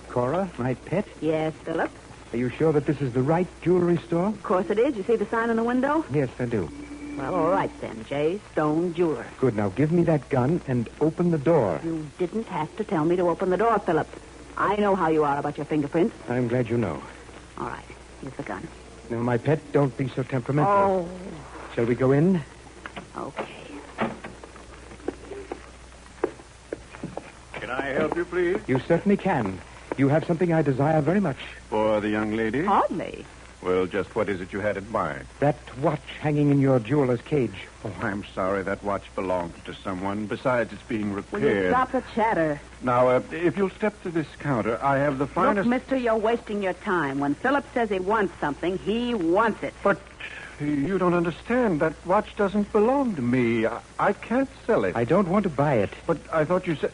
Cora, my pet? Yes, Philip? Are you sure that this is the right jewelry store? Of course it is. You see the sign on the window? Yes, I do. Well, all right then. J. Stone Jeweler. Good. Now give me that gun and open the door. You didn't have to tell me to open the door, Philip. I know how you are about your fingerprints. I'm glad you know. All right. Here's the gun. Now, my pet, don't be so temperamental. Oh. Shall we go in? Okay. Can I help you, please? You certainly can. You have something I desire very much. For the young lady? Hardly. Well, just what is it you had in mind? That watch hanging in your jeweler's cage. Oh, I'm sorry. That watch belongs to someone. Besides, it's being Will repaired. you stop the chatter? Now, if you'll step to this counter, I have the finest... Look, mister, you're wasting your time. When Philip says he wants something, he wants it. But you don't understand. That watch doesn't belong to me. I can't sell it. I don't want to buy it. But I thought you said...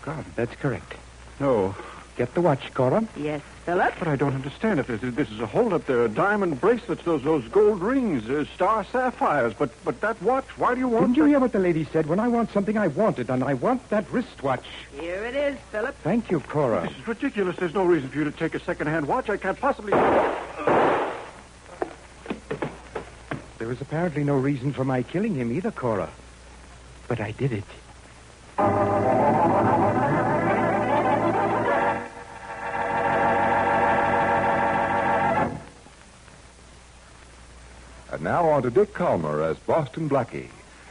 God. That's correct. No. Get the watch, Cora. Yes, Philip? But I don't understand. If this is a holdup, there are diamond bracelets, those gold rings, star sapphires. But that watch, why do you want Didn't you hear what the lady said? When I want something, I want it, and I want that wristwatch. Here it is, Philip. Thank you, Cora. This is ridiculous. There's no reason for you to take a second-hand watch. I can't possibly... There was apparently no reason for my killing him either, Cora. But I did it. And now on to Dick Calmer as Boston Blackie.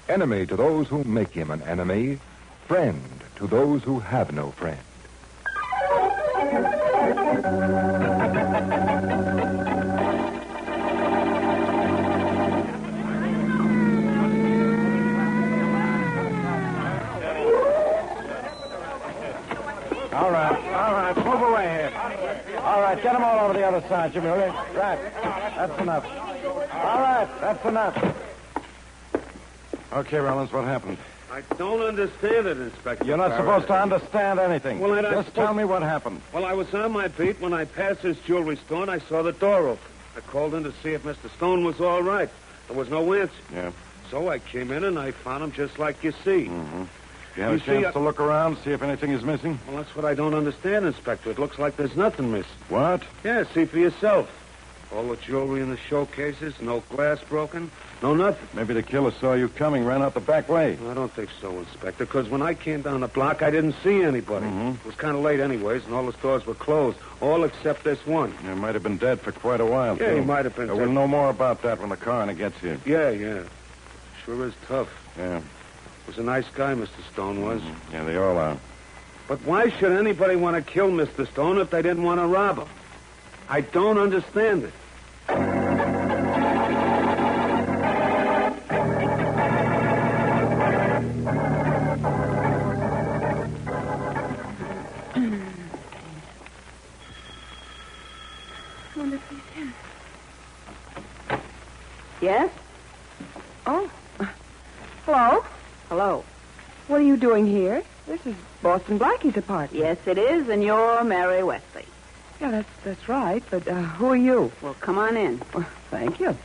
Enemy to those who make him an enemy. Friend to those who have no friend. All right, move away here. All right, get them all over the other side, Jimmy. Right, that's enough. All right, that's enough. Okay, Rollins, what happened? I don't understand it, Inspector. You're not supposed to understand anything. Well, Just tell me what happened. Well, I was on my beat when I passed this jewelry store and I saw the door open. I called in to see if Mr. Stone was all right. There was no answer. Yeah. So I came in and I found him just like you see. Mm-hmm. You had You a chance see, to look around, see if anything is missing? Well, that's what I don't understand, Inspector. It looks like there's nothing missing. What? Yeah, see for yourself. All the jewelry in the showcases, no glass broken, no nothing. Maybe the killer saw you coming, ran out the back way. I don't think so, Inspector, because when I came down the block, I didn't see anybody. Mm-hmm. It was kind of late anyways, and all the stores were closed, all except this one. You might have been dead for quite a while, Yeah, too. he might have been We'll dead. know more about that when the coroner gets here. Yeah. Sure is tough. Yeah. Was a nice guy, Mr. Stone was. Mm-hmm. Yeah, they all are. But why should anybody want to kill Mr. Stone if they didn't want to rob him? I don't understand it. Yes? Oh. Hello? Hello. What are you doing here? This is Boston Blackie's apartment. Yes, it is, and you're Mary Wesley. Yeah, that's right. But who are you? Well, come on in. Well, thank you.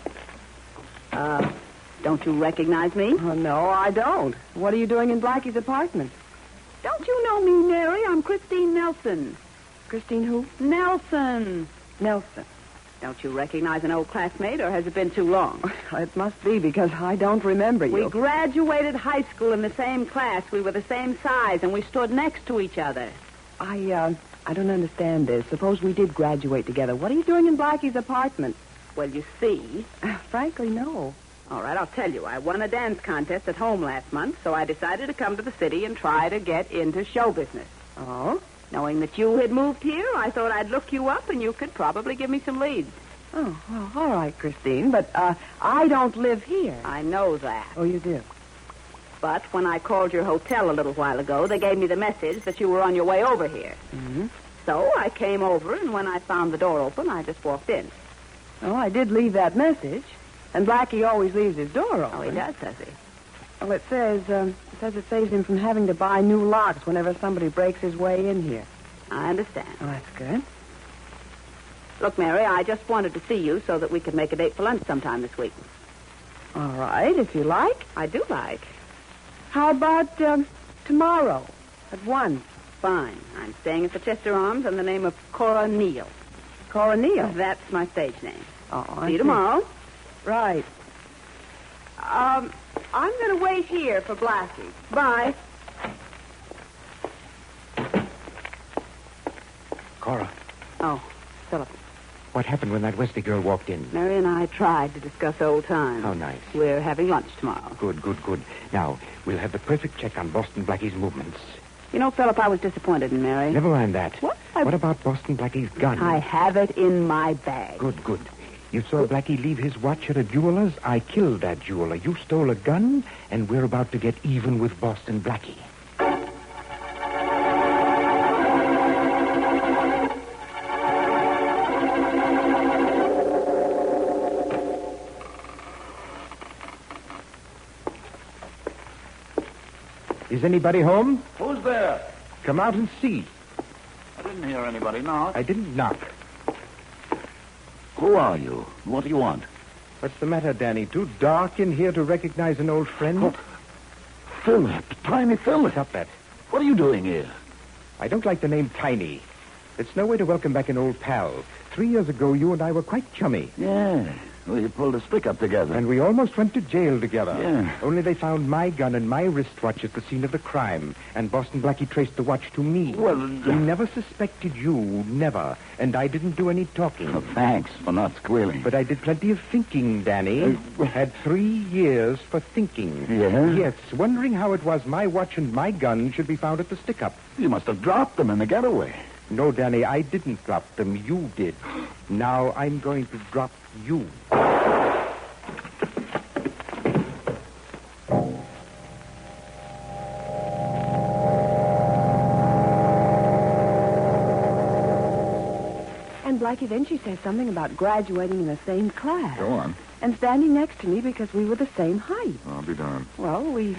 Don't you recognize me? Oh, no, I don't. What are you doing in Blackie's apartment? Don't you know me, Mary? I'm Christine Nelson. Christine who? Nelson. Nelson. Don't you recognize an old classmate, or has it been too long? It must be, because I don't remember you. We graduated high school in the same class. We were the same size, and we stood next to each other. I don't understand this. Suppose we did graduate together. What are you doing in Blackie's apartment? Well, you see... Frankly, no. All right, I'll tell you. I won a dance contest at home last month, so I decided to come to the city and try to get into show business. Oh? Knowing that you had moved here, I thought I'd look you up and you could probably give me some leads. Oh, well, all right, Christine, but I don't live here. I know that. Oh, you do? But when I called your hotel a little while ago, they gave me the message that you were on your way over here. Mm-hmm. So I came over, and when I found the door open, I just walked in. Oh, I did leave that message. And Blackie always leaves his door open. Oh, he does he? Well, it says it saves him from having to buy new locks whenever somebody breaks his way in here. I understand. Oh, that's good. Look, Mary, I just wanted to see you so that we could make a date for lunch sometime this week. All right, if you like. I do like. How about tomorrow at 1? Fine. I'm staying at the Chester Arms on the name of Cora Neal. Cora Neal? That's my stage name. Oh, I See you see. tomorrow. Right. I'm going to wait here for Blackie. Bye. Cora, Oh, Philip. what happened when that Wesley girl walked in? Mary and I tried to discuss old times. How nice. We're having lunch tomorrow. Good, good, good. Now, we'll have the perfect check on Boston Blackie's movements. You know, Philip, I was disappointed in Mary. Never mind that. What? What about Boston Blackie's gun? I have it in my bag. Good, good. You saw Blackie leave his watch at a jeweler's. I killed that jeweler. You stole a gun, and we're about to get even with Boston Blackie. Is anybody home? Who's there? Come out and see. I didn't hear anybody knock. I didn't knock. Who are you? What do you want? What's the matter, Danny? Too dark in here to recognize an old friend? Oh, Philip. Tiny Philip. Stop that. What are you doing here? I don't like the name Tiny. It's no way to welcome back an old pal. 3 years ago, you and I were quite chummy. Yeah. We pulled a stick up together. And we almost went to jail together. Yeah. Only they found my gun and my wristwatch at the scene of the crime. And Boston Blackie traced the watch to me. Well, He never suspected you, never. And I didn't do any talking. Oh, thanks for not squealing. But I did plenty of thinking, Danny. Had 3 years for thinking. Yeah? Yes, wondering how it was my watch and my gun should be found at the stick-up. You must have dropped them in the getaway. No, Danny, I didn't drop them. You did. Now I'm going to drop you. And Blackie, then she says something about graduating in the same class. Go on. And standing next to me because we were the same height. I'll be darned. Well, we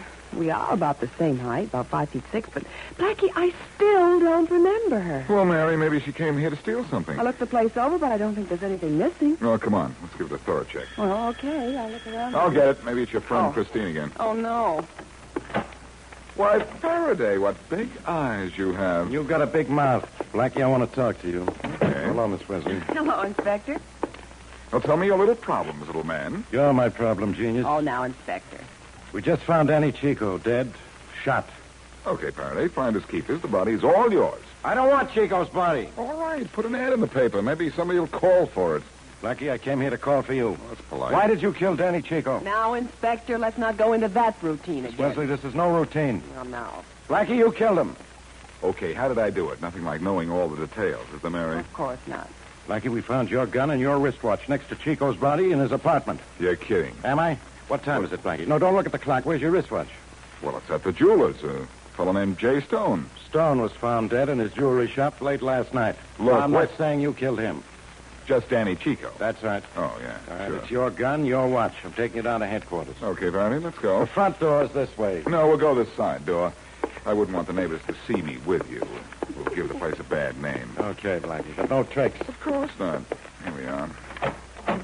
are about the same height, about 5'6", but Blackie, I still don't remember her. Well, Mary, maybe she came here to steal something. I looked the place over, but I don't think there's anything missing. Oh, come on. Let's give it a thorough check. Well, okay, I'll look around. I'll get it. Maybe it's your friend Oh. Christine again. Oh, no. Why, Faraday, what big eyes you have. You've got a big mouth. Blackie, I want to talk to you. Okay. Hello, Miss Wesley. Hello, Inspector. Well, tell me your little problems, little man. You're my problem, genius. Oh, now, Inspector. We just found Danny Chico dead, shot. Okay, Faraday, finders keepers. The body's all yours. I don't want Chico's body. All right, put an ad in the paper. Maybe somebody will call for it. Blackie, I came here to call for you. That's polite. Why did you kill Danny Chico? Now, Inspector, let's not go into that routine again. Wesley, this is no routine. Oh, no. Blackie, you killed him. Okay, how did I do it? Nothing like knowing all the details, is there, Mary? Of course not. Blackie, we found your gun and your wristwatch next to Chico's body in his apartment. You're kidding. Am I? What time is it, Blackie? No, don't look at the clock. Where's your wristwatch? Well, it's at the jeweler's. A fellow named Jay Stone. Stone was found dead in his jewelry shop late last night. Look, I'm wait. not saying you killed him. Just Danny Chico. That's right. Oh, yeah, All right, sure. it's your gun, your watch. I'm taking you down to headquarters. Okay, Faraday, let's The go. front door is this way. No, we'll go this side door. I wouldn't want the neighbors to see me with you. We'll give the place a bad name. Okay, Blackie, but no tricks. Of course not. Here we are.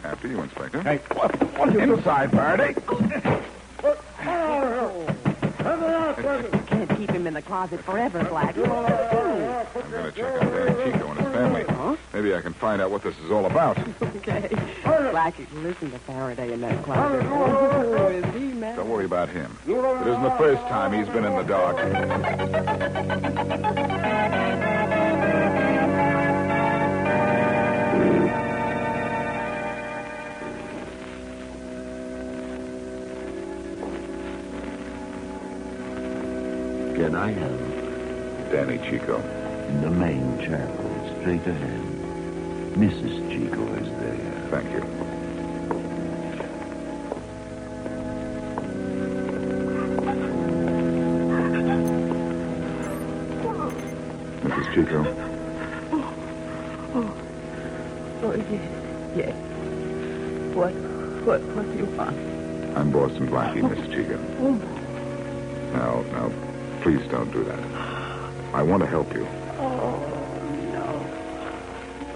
After you, Inspector. Hey, what are you Inside, Faraday. Can't keep him in the closet forever, Blackie. I'm going to check on Danny Chico and his family. Maybe I can find out what this is all about. Okay. Blackie, listen to Faraday in that closet. Oh, is he mad? Don't worry about him. It isn't the first time he's been in the dark. Can I help? Danny Chico. In the main channel, straight ahead. Mrs. Chico is there. Thank you. Chico? Oh, yes. What do you want? I'm Boston Blackie, Mrs. Chico. Now, please don't do that. I want to help you. Oh, no.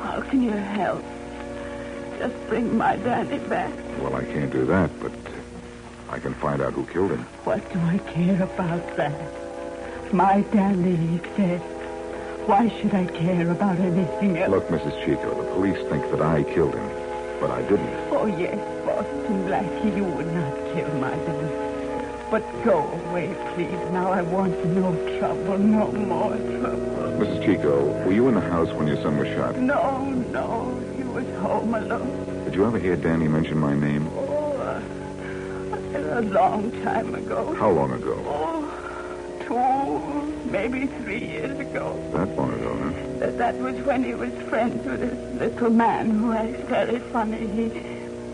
How can you help? Just bring my daddy back. Well, I can't do that, but I can find out who killed him. What do I care about that? My daddy, he said. Why should I care about anything else? Look, Mrs. Chico, the police think that I killed him, but I didn't. Oh, yes, Boston Blackie, you would not kill my daddy. But go away, please. Now I want no trouble, no more trouble. Mrs. Chico, were you in the house when your son was shot? No, he was home alone. Did you ever hear Danny mention my name? Oh, a long time ago. How long ago? Oh, 2, maybe 3 years ago. That long ago, huh? That was when he was friends with this little man who acts very funny.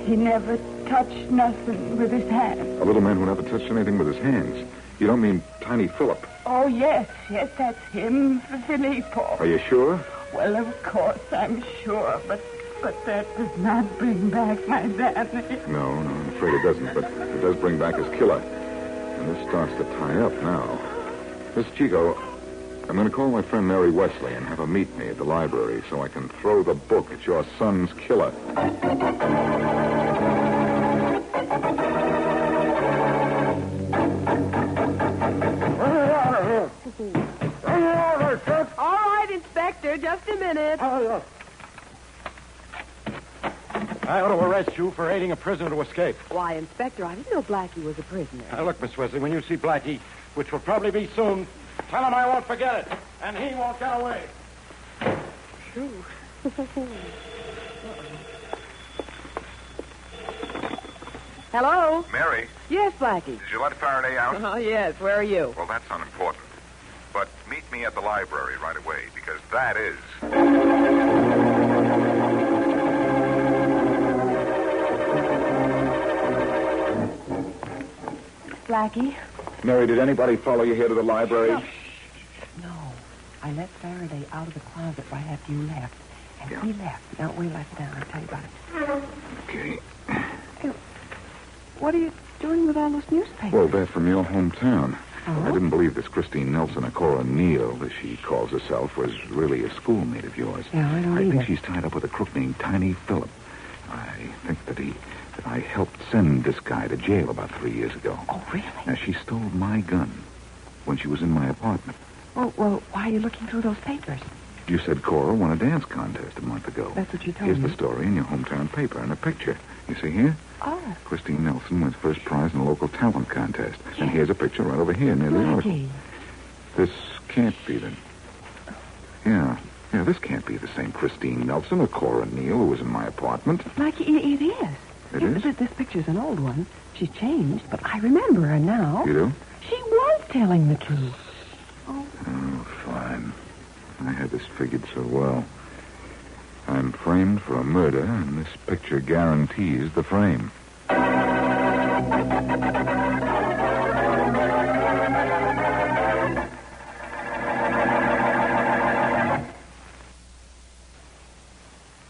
He never touched nothing with his hands. A little man who never touched anything with his hands. You don't mean Tiny Philip? Oh, yes, that's him, Filippo. Are you sure? Well, of course, I'm sure, but that does not bring back my daddy. No, I'm afraid it doesn't, but it does bring back his killer. And this starts to tie up now. Miss Chico, I'm going to call my friend Mary Wesley and have her meet me at the library so I can throw the book at your son's killer. All right, Inspector, just a minute. I ought to arrest you for aiding a prisoner to escape. Why, Inspector, I didn't know Blackie was a prisoner. Now, look, Miss Wesley, when you see Blackie, which will probably be soon, tell him I won't forget it, and he won't get away. True. Hello? Mary, Yes, Blackie. did you let Faraday out? Oh, yes. Where are you? Well, that's unimportant. But meet me at the library right away, because that is... Blackie? Mary, did anybody follow you here to the library? No. I let Faraday out of the closet right after you left. And he left. Now, wait, let's down. I'll tell you about it. Okay. Hey, what are you doing with all those newspapers? Well, they're from your hometown. Oh? I didn't believe this Christine Nelson, or Cora Neal, as she calls herself, was really a schoolmate of yours. Yeah, I don't I either. think she's tied up with a crook named Tiny Philip. I think that I helped send this guy to jail about 3 years ago. Oh, really? Now, she stole my gun when she was in my apartment. Well, why are you looking through those papers? You said Cora won a dance contest a month ago. That's what you told Here's me. the story in your hometown paper and a picture. You see here? Oh. Christine Nelson wins first prize in a local talent contest. And here's a picture right over here near the article. Blackie. This can't be the... Yeah, this can't be the same Christine Nelson or Cora Neal who was in my apartment. Blackie, it is. It is? This picture's an old one. She's changed, but I remember her now. You do? She was telling the truth. Oh, fine. I had this figured so well. I'm framed for a murder, and this picture guarantees the frame.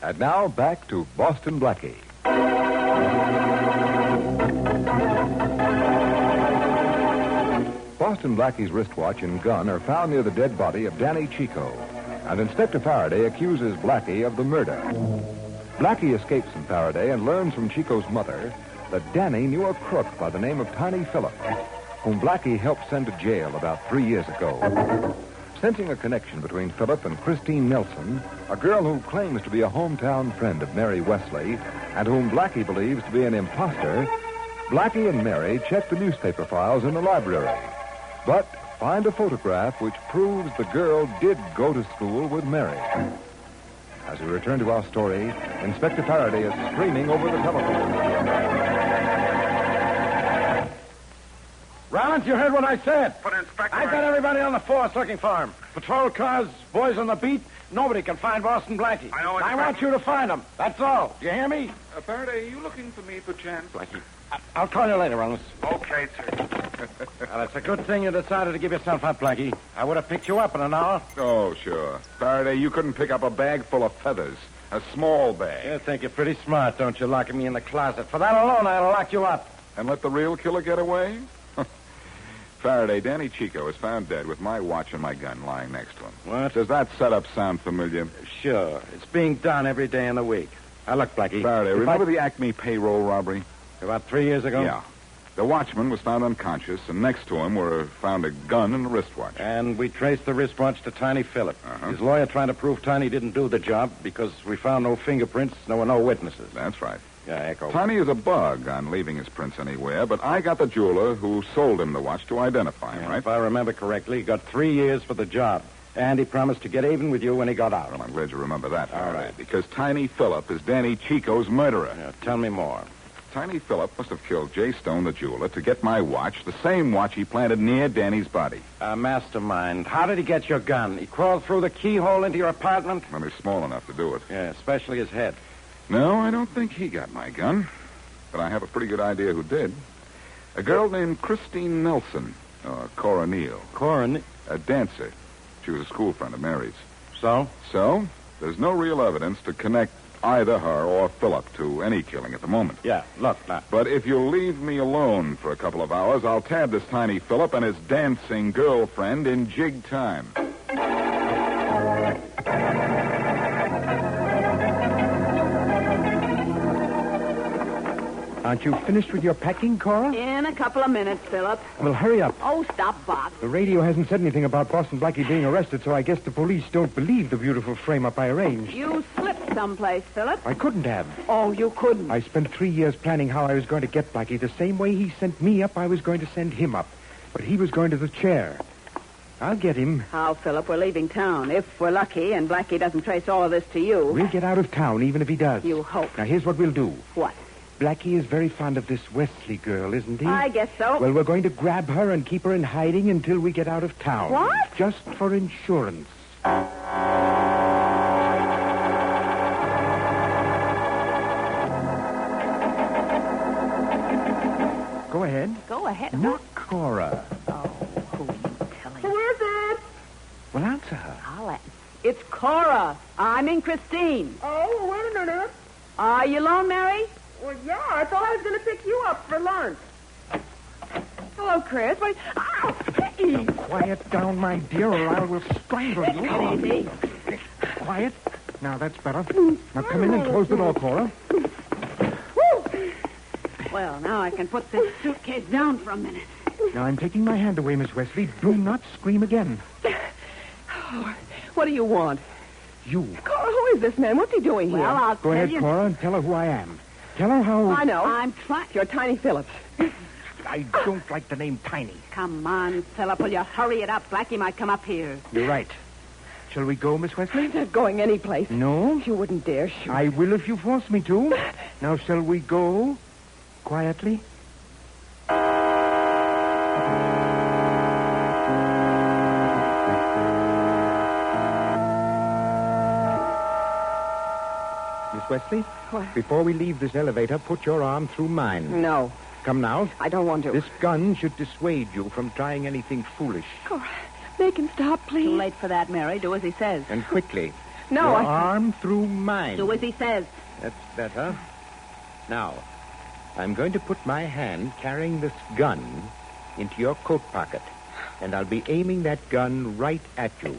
And now back to Boston Blackie. Boston Blackie's wristwatch and gun are found near the dead body of Danny Chico, and Inspector Faraday accuses Blackie of the murder. Blackie escapes from Faraday and learns from Chico's mother that Danny knew a crook by the name of Tiny Philip, whom Blackie helped send to jail about 3 years ago. Sensing a connection between Philip and Christine Nelson, a girl who claims to be a hometown friend of Mary Wesley and whom Blackie believes to be an imposter, Blackie and Mary check the newspaper files in the library, but find a photograph which proves the girl did go to school with Mary. As we return to our story, Inspector Faraday is screaming over the telephone. Rollins, you heard what I said. But, Inspector... I've got everybody on the force looking for him. Patrol cars, boys on the beat. Nobody can find Boston Blackie. I know, I Inspector. want you to find him. That's all. Do you hear me? Faraday, are you looking for me, perchance? I'll call you later, Rollins. Okay, sir. Well, it's a good thing you decided to give yourself up, Blackie. I would have picked you up in an hour. Oh, sure. Faraday, you couldn't pick up a bag full of feathers. A small bag. You think you're pretty smart, don't you, locking me in the closet? For that alone, I'd have locked you up. And let the real killer get away? Faraday, Danny Chico is found dead with my watch and my gun lying next to him. What? Does that setup sound familiar? Sure. It's being done every day in the week. Now, look, Blackie. Faraday, remember the Acme payroll robbery? About 3 years ago? Yeah. The watchman was found unconscious, and next to him were found a gun and a wristwatch. And we traced the wristwatch to Tiny Phillip. Uh-huh. His lawyer trying to prove Tiny didn't do the job because we found no fingerprints, there were no witnesses. That's right. Yeah, Echo. Tiny is a bug on leaving his prints anywhere, but I got the jeweler who sold him the watch to identify him, right? If I remember correctly, he got 3 years for the job. And he promised to get even with you when he got out. Well, I'm glad you remember that, All Faraday, right. because Tiny Phillip is Danny Chico's murderer. Yeah, tell me more. Tiny Phillip must have killed Jay Stone, the jeweler, to get my watch, the same watch he planted near Danny's body. Mastermind, how did he get your gun? He crawled through the keyhole into your apartment? Well, he's small enough to do it. Yeah, especially his head. No, I don't think he got my gun. But I have a pretty good idea who did. A girl named Christine Nelson, or Cora Neal. Corin. A dancer. She was a school friend of Mary's. So? So, there's no real evidence to connect either her or Phillip to any killing at the moment. Yeah, look, now. But if you'll leave me alone for a couple of hours, I'll tab this Tiny Phillip and his dancing girlfriend in jig time. Aren't you finished with your packing, Cora? In a couple of minutes, Philip. Well, hurry up. Oh, stop, Bob. The radio hasn't said anything about Boston Blackie being arrested, so I guess the police don't believe the beautiful frame-up I arranged. You slipped someplace, Philip. I couldn't have. Oh, you couldn't. I spent 3 years planning how I was going to get Blackie. The same way he sent me up, I was going to send him up. But he was going to the chair. I'll get him. How, Philip? We're leaving town. If we're lucky and Blackie doesn't trace all of this to you. We'll get out of town, even if he does. You hope. Now, here's what we'll do. What? Blackie is very fond of this Wesley girl, isn't he? I guess so. Well, we're going to grab her and keep her in hiding until we get out of town. What? Just for insurance. Go ahead. Go ahead. Not Cora. Oh, who are you telling? Who is it? Well, answer her. I'll let... It's Cora. I'm in Christine. Oh, wait a minute. Are you alone, Mary? Well, yeah, I thought I was going to pick you up for lunch. Hello, Chris. Wait. Ow! Hey! Quiet down, my dear, or I will strangle you. Easy. Quiet. Now, that's better. Now, come in and close the door, Cora. Well, now I can put this suitcase down for a minute. Now, I'm taking my hand away, Miss Wesley. Do not scream again. What do you want? You. Cora, who is this man? What's he doing here? Well, I'll Go tell ahead, you... Cora, and tell her who I am. Tell her how... I know. I'm trying... You're Tiny Phillips. I don't like the name Tiny. Come on, Philip. Will you hurry it up? Blackie might come up here. You're right. Shall we go, Miss Wesley? Not going anyplace. No? You wouldn't dare shoot. I will if you force me to. Now, shall we go quietly? Miss Wesley? What? Before we leave this elevator, put your arm through mine. No, Come now. I don't want to. This gun should dissuade you from trying anything foolish. Cora, make him stop, please. Too late for that, Mary. Do as he says. And quickly. No, your I... arm through mine. Do as he says. That's better. Now, I'm going to put my hand carrying this gun into your coat pocket. And I'll be aiming that gun right at you.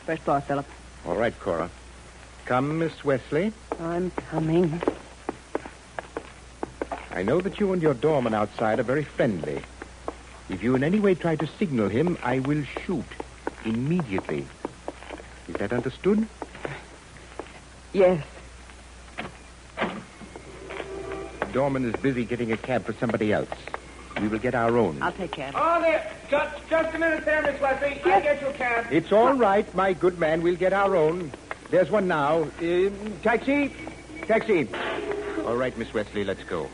First floor, Philip. All right, Cora. Come, Miss Wesley. I'm coming. I know that you and your doorman outside are very friendly. If you in any way try to signal him, I will shoot immediately. Is that understood? Yes. The doorman is busy getting a cab for somebody else. We will get our own. I'll take care of it. Oh, there. Just a minute there, Miss Wesley. I'll get you a cab. It's all right, my good man. We'll get our own. There's one now. Taxi? Taxi. All right, Miss Wesley, let's go.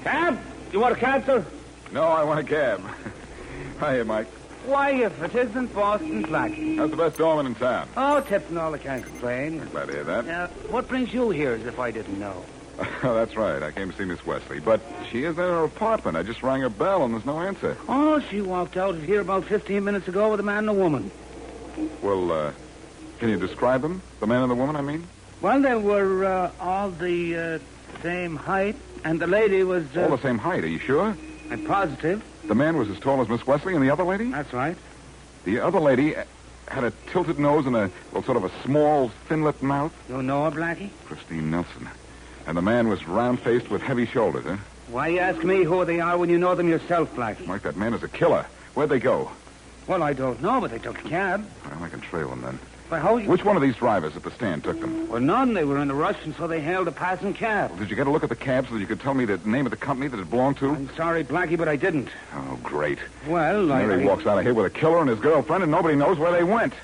Cab? You want a cab, sir? No, I want a cab. Hiya, Mike. Why, if it isn't Boston Blackie. That's the best doorman in town. Oh, tips and all, I can't complain. Glad to hear that. What brings you here, as if I didn't know? Oh, that's right. I came to see Miss Wesley. But she is in her apartment. I just rang her bell, and there's no answer. Oh, she walked out of here about 15 minutes ago with a man and a woman. Well, can you describe them? The man and the woman, I mean? Well, they were all the same height, and the lady was... All the same height, are you sure? I'm positive. The man was as tall as Miss Wesley, and the other lady? That's right. The other lady had a tilted nose and sort of a small, thin-lipped mouth. You know her, Blackie? Christine Nelson. And the man was round-faced with heavy shoulders, huh? Why you ask me who they are when you know them yourself, Blackie? Mike, that man is a killer. Where'd they go? Well, I don't know, but they took a cab. Well, I can trail them then. Why, how you... Which one of these drivers at the stand took them? Well, none. They were in a rush, and so they hailed a passing cab. Well, did you get a look at the cab so that you could tell me the name of the company that it belonged to? I'm sorry, Blackie, but I didn't. Oh, great. Well, Mary walks out of here with a killer and his girlfriend, and nobody knows where they went.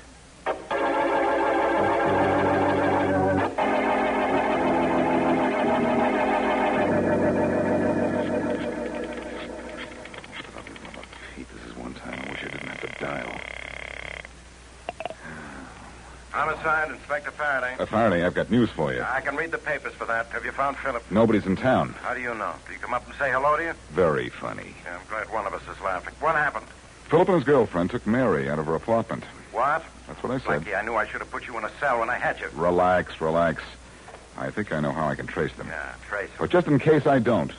Homicide, Inspector Faraday. Faraday, I've got news for you. I can read the papers for that. Have you found Philip? Nobody's in town. How do you know? Did he come up and say hello to you? Very funny. Yeah, I'm glad one of us is laughing. What happened? Philip and his girlfriend took Mary out of her apartment. What? That's what I said. Blackie, I knew I should have put you in a cell when I had you. Relax. I think I know how I can trace them. Yeah, trace them. But just in case I don't,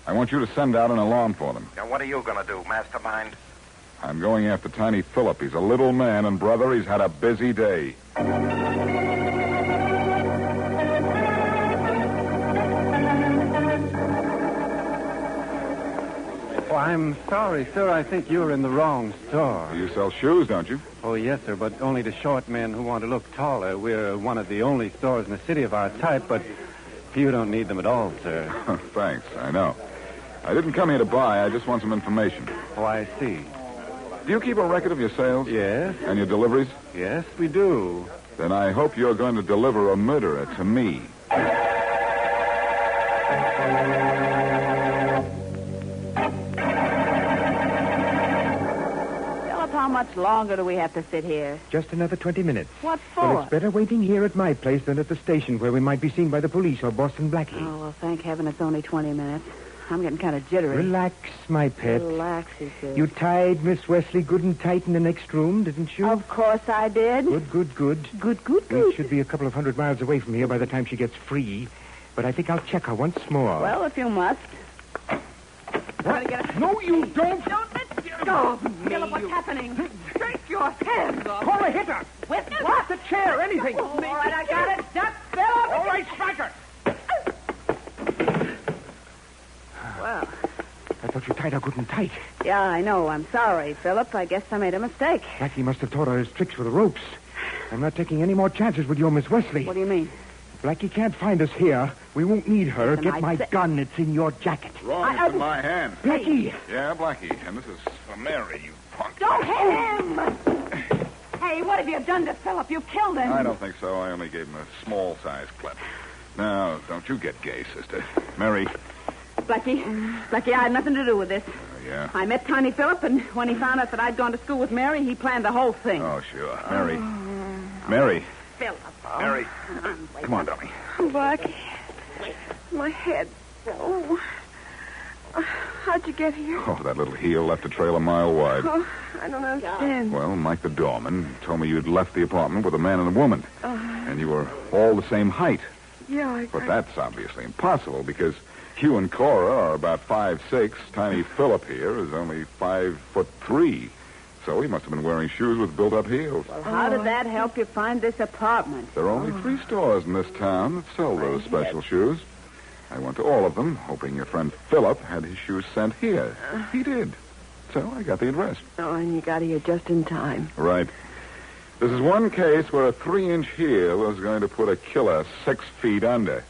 I want you to send out an alarm for them. Now, what are you going to do, mastermind? I'm going after Tiny Philip. He's a little man, and, brother, he's had a busy day. Oh, I'm sorry, sir. I think you're in the wrong store. You sell shoes, don't you? Oh, yes, sir, but only to short men who want to look taller. We're one of the only stores in the city of our type, but you don't need them at all, sir. Thanks, I know. I didn't come here to buy. I just want some information. Oh, I see. Do you keep a record of your sales? Yes. And your deliveries? Yes, we do. Then I hope you're going to deliver a murderer to me. Philip, how much longer do we have to sit here? Just another 20 minutes. What for? Well, it's better waiting here at my place than at the station where we might be seen by the police or Boston Blackie. Oh, well, thank heaven it's only 20 minutes. I'm getting kind of jittery. Relax, my pet. Relax, he says. You tied Miss Wesley good and tight in the next room, didn't you? Of course I did. Good. Good. We should be a couple of 100 miles away from here by the time she gets free. But I think I'll check her once more. Well, if you must. What? No, you don't. Don't let go of me. Philip, what's happening? Take your hands off. Call a hitter. With What? The chair, anything. Oh, all right, I got it. Stop, Philip. All right, strike her. Well, I thought you tied her good and tight. yeah, I know. I'm sorry, Philip. I guess I made a mistake. Blackie must have taught her his tricks with the ropes. I'm not taking any more chances with your Miss Wesley. What do you mean? Blackie can't find us here. We won't need her. Listen, Get my gun. It's in your jacket. Wrong, it's in my hand. Blackie! Yeah, Blackie. And this is for Mary, you punk. Don't hit him! Hey, what have you done to Philip? You killed him. I don't think so. I only gave him a small-sized clip. Now, don't you get gay, sister. Mary. Blackie, I had nothing to do with this. Yeah? I met Tiny Philip, and when he found out that I'd gone to school with Mary, he planned the whole thing. Oh, sure. Mary. Mary. Philip. Mary. Come on, dummy. Blackie, my head. Oh. How'd you get here? Oh, that little heel left a trail a mile wide. Oh, I don't understand. Well, Mike the doorman told me you'd left the apartment with a man and a woman. And you were all the same height. Yeah, But that's obviously impossible because you and Cora are about 5'6". Tiny Philip here is only 5'3". So he must have been wearing shoes with built-up heels. Well, how did that help you find this apartment? There are only 3 stores in this town that sell those special shoes. I went to all of them, hoping your friend Philip had his shoes sent here. He did. So I got the address. Oh, and you got here just in time. Right. This is one case where a 3-inch heel is going to put a killer 6 feet under.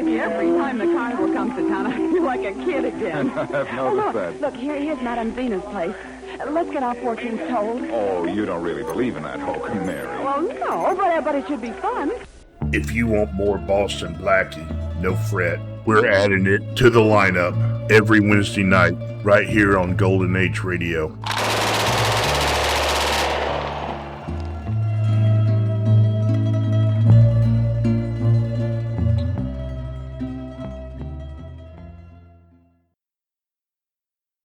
Every time the carnival comes to town, I feel like a kid again. I've noticed that. Look, here's Madame Zena's place. Let's get our fortunes told. Oh, you don't really believe in that hoax, Mary. Well, no, but it should be fun. If you want more Boston Blackie, no fret. We're adding it to the lineup every Wednesday night right here on Golden Age Radio.